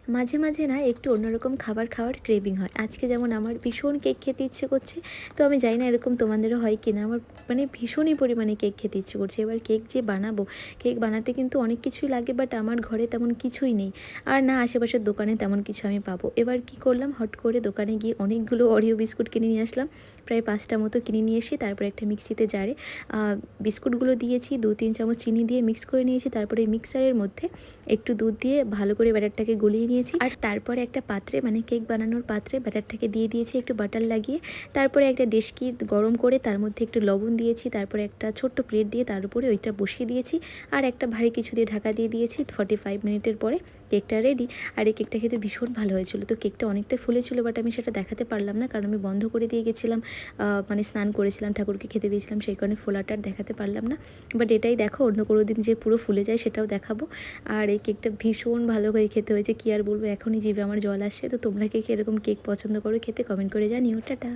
মাঝে মাঝে না একটু অন্যরকম খাবার খাওয়ার ক্রেভিং হয়। আজকে যেমন আমার ভীষণ কেক খেতে ইচ্ছে করছে। তো আমি জানি না এরকম তোমাদেরও হয় কিনা, আমার মানে ভীষণই পরিমাণে কেক খেতে ইচ্ছে করছে। এবার কেক যে বানাবো, কেক বানাতে কিন্তু অনেক কিছুই লাগে, বাট আমার ঘরে তেমন কিছুই নেই, আর না আশেপাশের দোকানে তেমন কিছু আমি পাবো। এবার কি করলাম, হট করে দোকানে গিয়ে অনেকগুলো অরিও বিস্কুট কিনে নিয়ে আসলাম। প্রায় 5টা মতো কিনে নিয়ে এসে তারপরে একটা মিক্সিতে জারে বিস্কুটগুলো দিয়েছি, 2-3 চামচ চিনি দিয়ে মিক্স করে নিয়েছি। তারপরে মিক্সারের মধ্যে একটু দুধ দিয়ে ভালো করে ব্যাটারটাকে গলিয়ে নিয়েছি। আর তারপরে একটা পাত্রে, মানে কেক বানানোর পাত্রে ব্যাটারটাকে দিয়ে দিয়েছি একটু বাটার লাগিয়ে। তারপরে একটা ডেস্কি গরম করে তার মধ্যে একটু লবণ দিয়েছি। তারপরে একটা ছোট্ট প্লেট দিয়ে তার উপরে ওইটা বসিয়ে দিয়েছি, আর একটা ভারী কিছু দিয়ে ঢাকা দিয়ে দিয়েছি। 45 মিনিটের পরে কেকটা রেডি। আর এই কেকটা খেতে ভীষণ ভালো হয়েছিল। তো কেকটা অনেকটা ফুলেছিল, বাট আমি সেটা দেখাতে পারলাম না, কারণ আমি বন্ধ করে দিয়ে গেছিলাম। মানে স্নান করেছিলাম, ঠাকুরকে খেতে দিয়েছিলাম, সেই কারণে ফোলাটা আর দেখাতে পারলাম না। বাট এটাই দেখো, অন্য কোনো দিন যে পুরো ফুলে যায় সেটাও দেখাবো। আর এই কেকটা ভীষণ ভালো করে খেতে হয়েছে, কী আর বলবো, এখনই জিভে আমার জল আসছে। তো তোমরা কে কী এরকম কেক পছন্দ করো খেতে, কমেন্ট করে জানিও। টাটা।